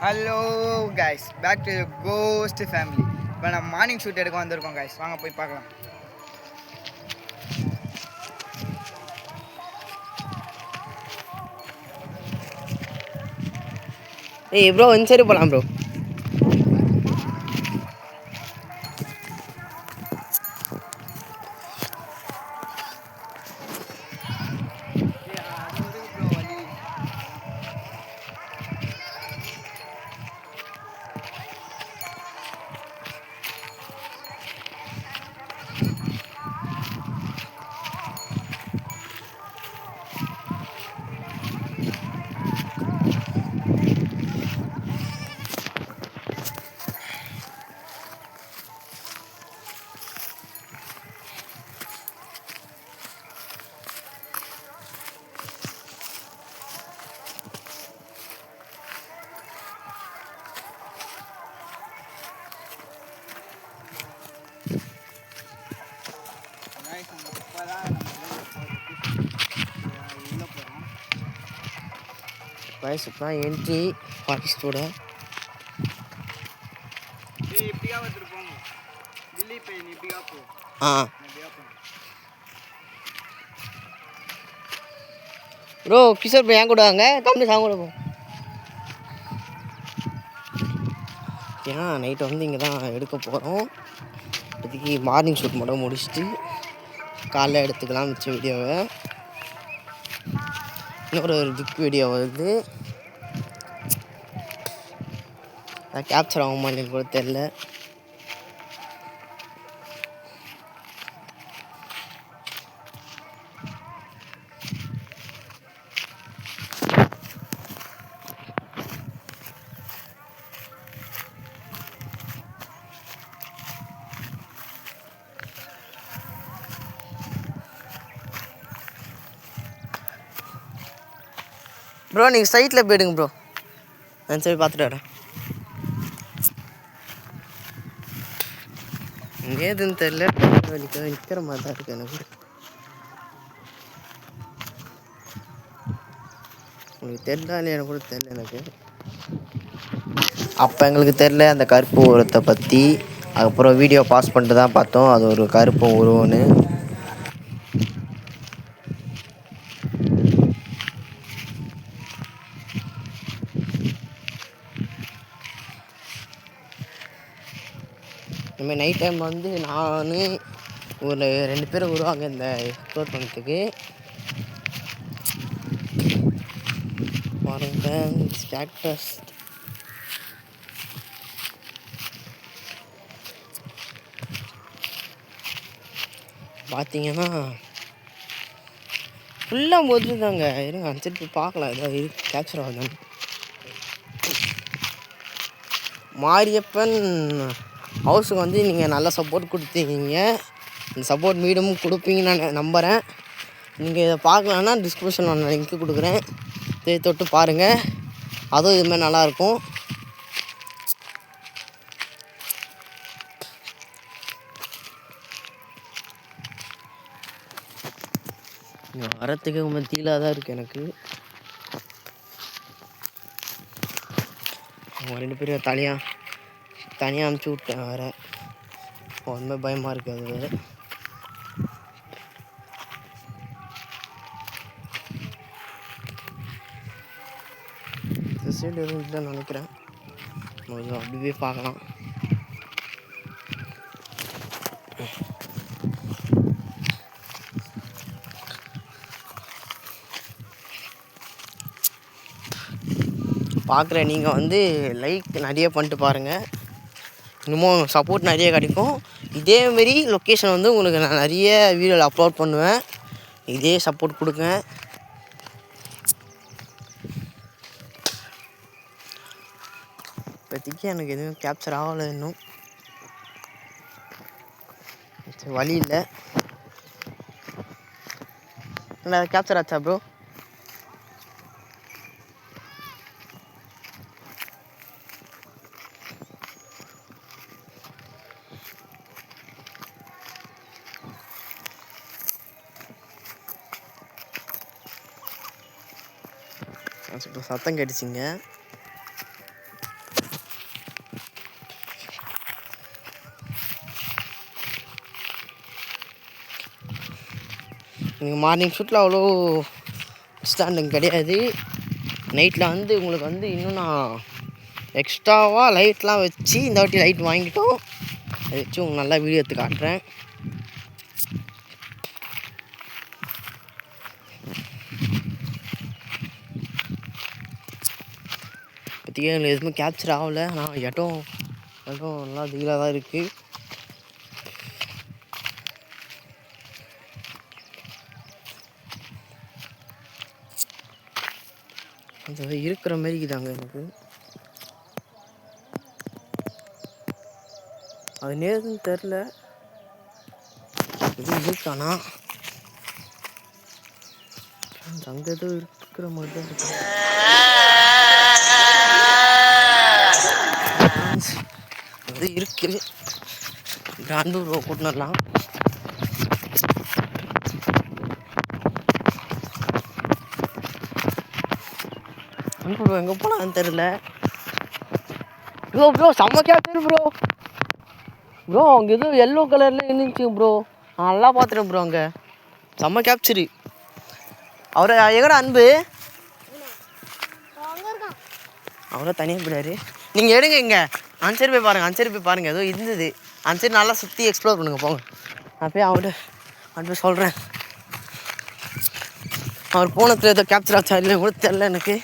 Hello guys, back to ghost family. இப்போ நம்ம morning shoot எடுக்க வந்திருக்கோம் கைஸ். வாங்க போய் பார்க்கலாம். ஏய் ப்ரோ இந்த சைடு போகலாம் ப்ரோ. வயசுப்பா என்ட்ரி ஃபாரஸ்டோட ப்ரோ கிஷோர் ப்ரோ ஏன் கூட வாங்க கம்பெனி சாங்க கூட போ. ஏன்னா நைட்டு வந்து இங்கே தான் எடுக்க போகிறோம். இப்போதைக்கு மார்னிங் ஷூட் மட்டும் முடிச்சுட்டு காலைல எடுத்துக்கலாம் மிச்ச வீடியோவை. இன்னொரு புக் வீடியோ வருது, கேப்சர் ஆகுமா எனக்கு கூட தெரில. ப்ரோ நீங்கள் சைட்டில் போயிடுங்க ப்ரோ, நான் சரி பார்த்துட்டு வரேன். இங்கே எதுன்னு தெரில, நிற்கிற மாதிரி தான் இருக்குது எனக்கு. உங்களுக்கு தெரில எனக்கு கூட தெரில எனக்கு. அப்போ எங்களுக்கு தெரில அந்த கருப்பு உருவத்தை பற்றி. அதுக்கப்புறம் வீடியோ பாஸ் பண்ணிட்டு தான் பார்த்தோம் அது ஒரு கருப்பு உருவம்னு. இனிமேல் நைட் டைம் வந்து நான் ஒரு 2 பேர் வருவாங்க இந்த எக்ஸ்ப்ளோர் பண்ணுறதுக்கு. பாருங்க ஸ்டாக்டஸ் பார்த்தீங்கன்னா ஃபுல்லாக போட்டுருந்தாங்க. இருங்க அனுப்பிச்சிட்டு போய் பார்க்கலாம் ஏதாவது கேப்சர் ஆகுது. மாரியப்பன் ஹவுஸுக்கு வந்து நீங்கள் நல்ல சப்போர்ட் கொடுத்தீங்க, இந்த சப்போர்ட் மீண்டும் கொடுப்பீங்கன்னு நான் நம்புகிறேன். நீங்கள் இதை பார்க்கலான்னா டிஸ்கிரிப்ஷனில் நான் லிங்க்கு கொடுக்குறேன், இதை தொட்டு பாருங்கள். அதுவும் இதுமாதிரி நல்லாயிருக்கும். வரத்துக்கு மத்தியில் தான் இருக்குது எனக்கு. அவங்க 2 பேரும் தனியாக அனுப்பிச்சி விட்டேன் வேறு. ஒன்றுமே பயமாக இருக்குது அது வேறு. சைடு எதுவும் இல்லைன்னு நினைக்கிறேன். அப்படியே பார்க்கலாம். பார்க்குற நீங்கள் வந்து லைக் நிறைய பண்ணிட்டு பாருங்கள், இன்னமும் சப்போர்ட் நிறைய கிடைக்கும். இதேமாரி லொக்கேஷன் வந்து உங்களுக்கு நான் நிறைய வீடியோவில் அப்லோட் பண்ணுவேன். இதே சப்போர்ட் கொடுங்க. இப்போதைக்கு எனக்கு எதுவும் கேப்சர் ஆகலை இன்னும், வழி இல்லை. இல்லை கேப்சர் ஆச்சா ப்ரோ? இப்போ சத்தம் கேட்டுச்சிங்க. நீங்கள் மார்னிங் ஷூட்டில் அவ்வளோ ஸ்டாண்டிங் கிடையாது. நைட்டில் வந்து உங்களுக்கு வந்து இன்னும் நான் எக்ஸ்ட்ராவாக லைட்லாம் வச்சு இந்த வாட்டி லைட் வாங்கிட்டோம். அதை வச்சு உங்களுக்கு நல்லா வீடியோ எடுத்து காட்டுறேன். இப்போதைக்கு எங்களுக்கு எதுவுமே கேப்சர் ஆகலை. ஆனால் இடம் நல்லா தீலாக தான் இருக்குது. அந்த இருக்கிற மாதிரி இருக்குதாங்க எனக்கு. அது நேருன்னு தெரில, எதுவும் இருக்கானா அங்கே ஏதோ இருக்கிற மாதிரி தான் இருக்கு. அது இருக்குது. பிராண்டூர் கூட்டினரலாம். ப்ரோ எங்கே போனான்னு தெரில. ப்ரோ செம்ம கேப்சர் ப்ரோ அங்கே எதுவும் எல்லோ கலரில் இருந்துச்சு ப்ரோ. நான் நல்லா பார்த்துட்டேன் ப்ரோ. அங்கே செம்ம கேப்சரு. அவரை எங்கடா அன்பு? அவரை தனியாக போயிடாரு. நீங்கள் எடுங்க. இங்கே அன்சரி போய் பாருங்கள். ஏதோ இருந்தது அன்சரி, நல்லா சுற்றி எக்ஸ்ப்ளோர் பண்ணுங்கள். போங்க, நான் போய் அவர்கிட்ட சொல்கிறேன். அவர் போனத்தில் ஏதோ கேப்சர் ஆச்சா இல்லை கூட தெரில எனக்கு.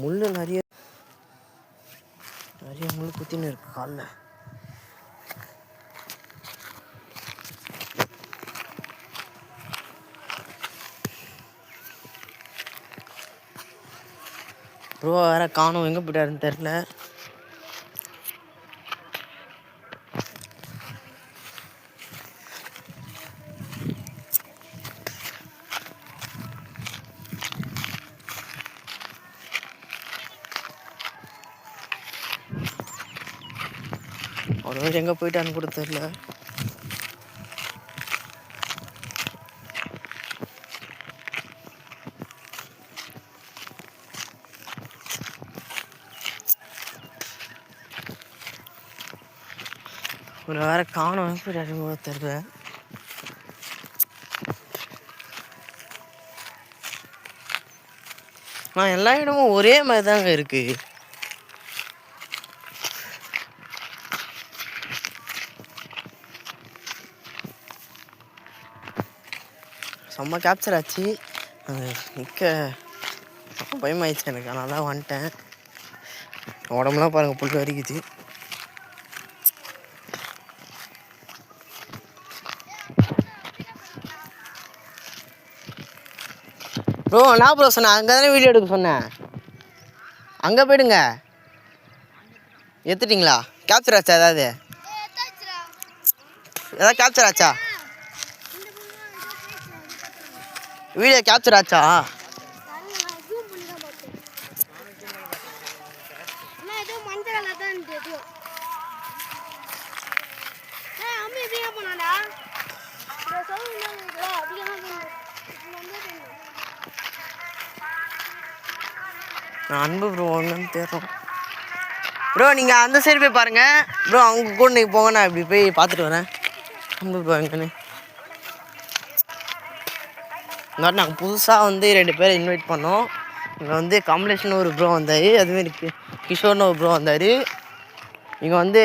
முள் நிறைய முள் குத்தின்னு இருக்கு காலில். ப்ரோ வேற காணும், எங்கே போயிட்டாருன்னு தெரில. ஒரு எங்கே போயிட்டான்னு கூட தெரில. ஒரு வேற காணும், போயிட்டாருன்னு கூட தெரில. ஆனால் எல்லா இடமும் ஒரே மாதிரி தாங்க இருக்குது. செம்ம கேப்சர் ஆச்சு. நிற்க பயமாயிடுச்சு எனக்கு. அதனால தான் வந்துட்டேன். உடம்புலாம் பாருங்கள் புல் வரிக்குது. ப்ரோ நான் ப்ரோ சொன்னேன் அங்கே தானே வீடியோ எடுக்க சொன்னேன். அங்கே போயிடுங்க. எடுத்துட்டிங்களா? கேப்சர் ஆச்சா? ஏதாவது கேப்சர் ஆச்சா? வீடியோ கேப்சர் ஆச்சா? அன்பு ப்ரோ ஒன்றுன்னு தெரியும் ப்ரோ. நீங்கள் அந்த சைடு போய் பாருங்கள் ப்ரோ. அவங்க கூட நீங்கள் போங்க, நான் இப்படி போய் பார்த்துட்டு வரேன். அன்பு ப்ரோ எங்கன்னு. இந்த மாதிரி நாங்கள் புதுசாக வந்து 2 பேரை இன்வைட் பண்ணோம். இங்கே வந்து கமலேஷ்னு ஒரு ப்ரோ வந்தார், அதுமாரி கிஷோர்னு ஒரு ப்ரோ வந்தார். இங்கே வந்து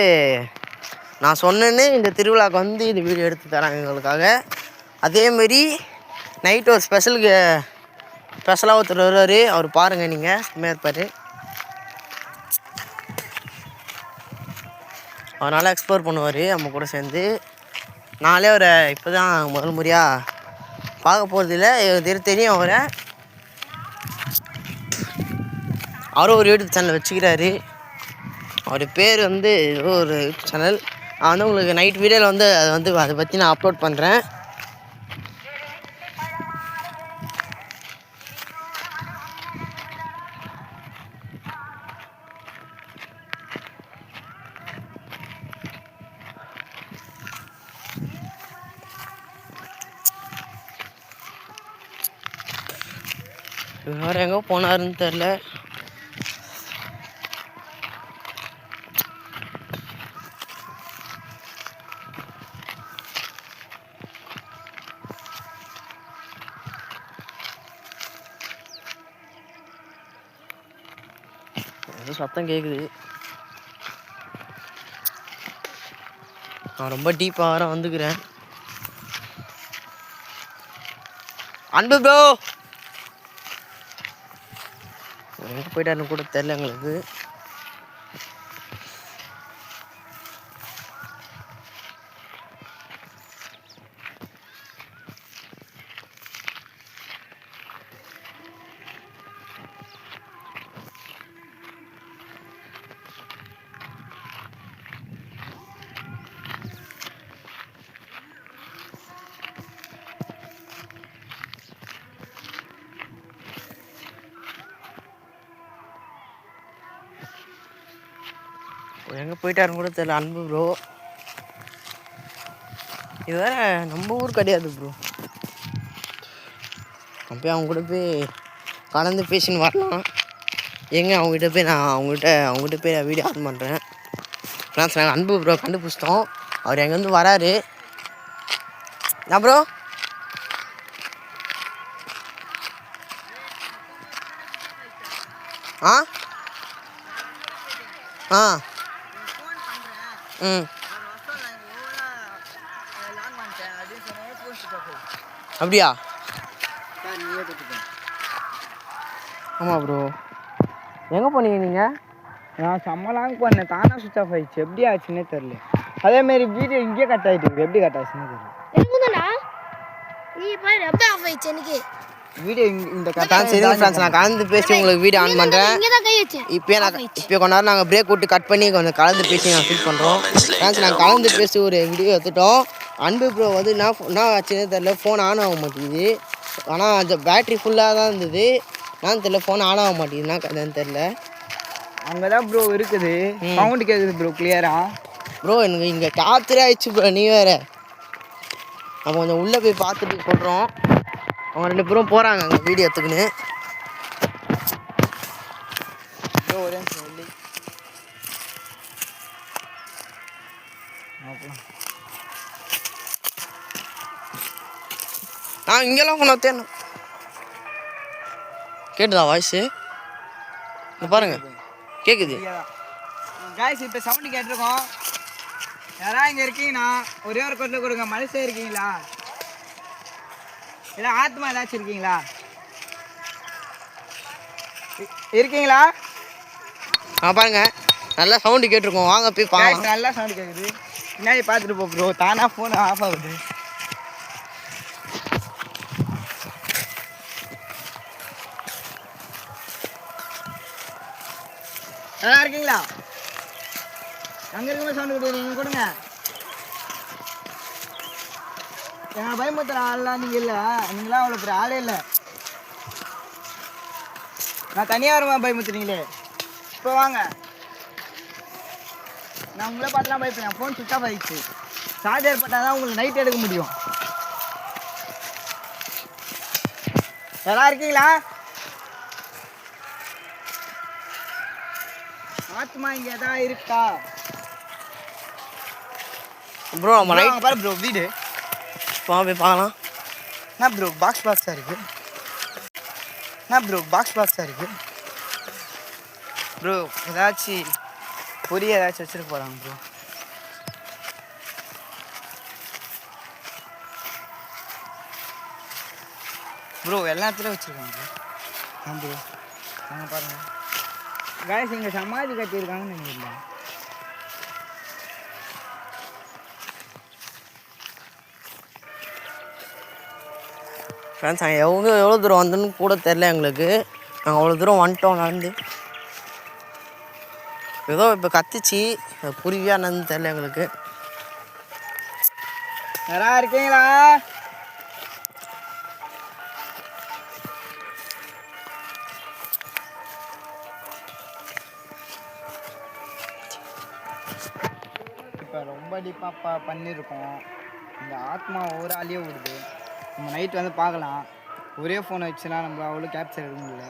நான் சொன்னேன்னு இந்த திருவிழாவுக்கு வந்து இந்த வீடியோ எடுத்து தராங்க எங்களுக்காக. அதேமாரி நைட்டு ஒரு ஸ்பெஷலாக ஒருத்தர் வருவார். அவர் பாருங்கள், நீங்கள் செம்மையாக இருப்பார். அவர் நல்லா எக்ஸ்ப்ளோர் பண்ணுவார் நம்ம கூட சேர்ந்து. நானே அவரை இப்போ தான் முதல் முறையாக பார்க்க போகிறதில்ல, தெரியும் அவரை. அவரும் ஒரு யூடியூப் சேனல் வச்சுக்கிறாரு. அவர் பேர் வந்து ஏதோ ஒரு யூடியூப் சேனல். நான் வந்து உங்களுக்கு நைட் வீடியோவில் வந்து அதை பற்றி நான் அப்லோட் பண்ணுறேன். வேறு எங்கே போனாருன்னு தெரில. ஏதோ சத்தம் கேட்குது. நான் ரொம்ப டீப்பாக வர வந்துக்கிறேன். அன்பு ப்ரோ எங்கே போயிட்டாருன்னு கூட தெரில எங்களுக்கு. எங்கே போயிட்டாருன்னு கூட தெரியல அன்பு ப்ரோ. இது வேற நம்ம ஊர் கிடையாது ப்ரோ. அப்போயே அவங்க கூட போய் கலந்து பேசின்னு வரலாம். அவங்ககிட்ட போய் நான் அவங்ககிட்ட போய் வீடியோ ஆன் பண்ணுறேன். ஃப்ரெண்ட்ஸ் நாங்கள் அன்பு ப்ரோ கண்டுபிடிச்சிட்டோம். அவர் எங்கேருந்து வராரு. ப்ரோ ஆ ஆ ம் அப்படியா? ஆமாம் ப்ரோ. எங்கே போனீங்க நீங்கள்? நான் செம்ம லாங் பண்ணேன், தானா சுவிச் ஆஃப் ஆயிடுச்சு. எப்படி ஆச்சுன்னே தெரில. அதேமாரி வீடியோ இங்கேயே கட் ஆகிட்டு எப்படி கட் ஆச்சுன்னு தெரியல. வீடியோ இந்த சரி ஃப்ரெண்ட்ஸ் நான் கலந்து பேசி உங்களுக்கு வீடியோ ஆன் பண்ணுறேன். இப்போ கொஞ்ச நேரம் நாங்கள் பிரேக் விட்டு கட் பண்ணி கொஞ்சம் கலந்து பேசி நாங்கள் ஷூட் பண்ணுறோம். ஃப்ரெண்ட்ஸ் நாங்கள் கலந்து பேசி ஒரு வீடியோ எடுத்துட்டோம். அன்பு ப்ரோ வந்து என்ன ஆச்சுன்னே தெரில, ஃபோன் ஆன் ஆக மாட்டேங்குது. ஆனால் அந்த பேட்ரி ஃபுல்லாக தான் இருந்தது. நான் தெரில ஃபோன் ஆன் ஆக மாட்டேங்குதுன்னா என்னன்னு தெரில. அங்கே தான் ப்ரோ இருக்குது, சவுண்டு கேட்குது ப்ரோ கிளியரா. ப்ரோ எனக்கு இங்கே டார்ச்சரே ஆயிடுச்சு ப்ரோ. நீ வேறு நம்ம கொஞ்சம் உள்ளே போய் பார்த்துட்டு சொல்கிறோம். அவங்க 2 பேரும் போகிறாங்க அங்கே வீடியோ எடுத்துக்கின்னு. ஒரே சொல்லி இங்கெல்லாம் கொண்டு தேணும். கேட்டுதா வாய்ஸு? பாருங்க கேட்குது. காய்ஸ் இப்போ சவுண்டு கேட்டிருக்கோம். யாராவது இங்கே இருக்கீங்கன்னா ஒரே ஒரு கொட்டில் கொடுங்க. மனுஷன் இருக்கீங்களா? இல்லை ஆத்மா ஏதாச்சும் இருக்கீங்களா? இருக்கீங்களா? பாருங்க நல்லா சவுண்டு கேட்டிருக்கோம். வாங்க போய் பார்க்கலாம். நல்லா சவுண்டு கேட்குது. பின்னாடி பார்த்துட்டு போ ப்ரோ. தானா ஃபோன் ஆஃப் ஆகுது. நல்லா இருக்கீங்களா? அங்கே இருக்கும்போது சவுண்டு கொடுக்குறீங்க கொடுங்க. எங்களை பயமுறுத்துற ஆள்லாம் நீங்கள் இல்லை. நீங்களாம் அவ்வளோ பெரிய ஆளே இல்லை. நான் தனியாக வருமா பயமுறுத்துறீங்களே. இப்போ வாங்க. நான் உங்களே பார்த்துலாம் பயப்பேன். ஃபோன் சுவிட்ச் ஆஃப் ஆகிடுச்சு. சார்ஜர் போட்டால் தான் உங்களுக்கு நைட் எடுக்க முடியும். நல்லா இருக்கீங்களா? ஆத்மா இங்கே எதாவது இருக்கா ப்ரோ? நம்ம ரைட் பாரு ப்ரோ வீடு. போய் பார்க்கலாம். என்ன ப்ரோ பாக்ஸாக இருக்குது? என்ன ப்ரோ பாக்ஸாக இருக்குது ப்ரோ? ஏதாச்சும் பொரிய ஏதாச்சும் வச்சுட்டு போகிறாங்க ப்ரோ. ப்ரோ எல்லா இடத்துலையும் வச்சுருக்காங்க ப்ரோ. ப்ரோ நாங்கள் பாருங்கள் காய்ஸ் இங்கே சமாதி கட்டியிருக்காங்கன்னு நினைக்கிறேன். ஃப்ரெண்ட்ஸ் நாங்கள் எவ்வளோ தூரம் வந்தோன்னு கூட தெரில எங்களுக்கு. நாங்கள் அவ்வளோ தூரம் வந்துட்டோம் நடந்து. ஏதோ இப்போ கத்துச்சு, புரிவியா என்னன்னு தெரில எங்களுக்கு. யாரா இருக்கீங்களா? இப்போ ரொம்ப டீப்பாக பண்ணியிருக்கோம். இந்த ஆத்மா ஒரு ஆளையே விடுது. நம்ம நைட் வந்து பார்க்கலாம். ஒரே ஃபோனை வச்சுனா நம்ம அவ்வளோ கேப்சர் எடுக்க முடியல.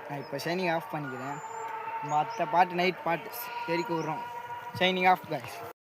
நான் இப்போ ஷைனிங் ஆஃப் பண்ணிக்கிறேன். மற்ற பாட்டு நைட் பாட்டு தெரிக்க விட்றோம். Signing off guys.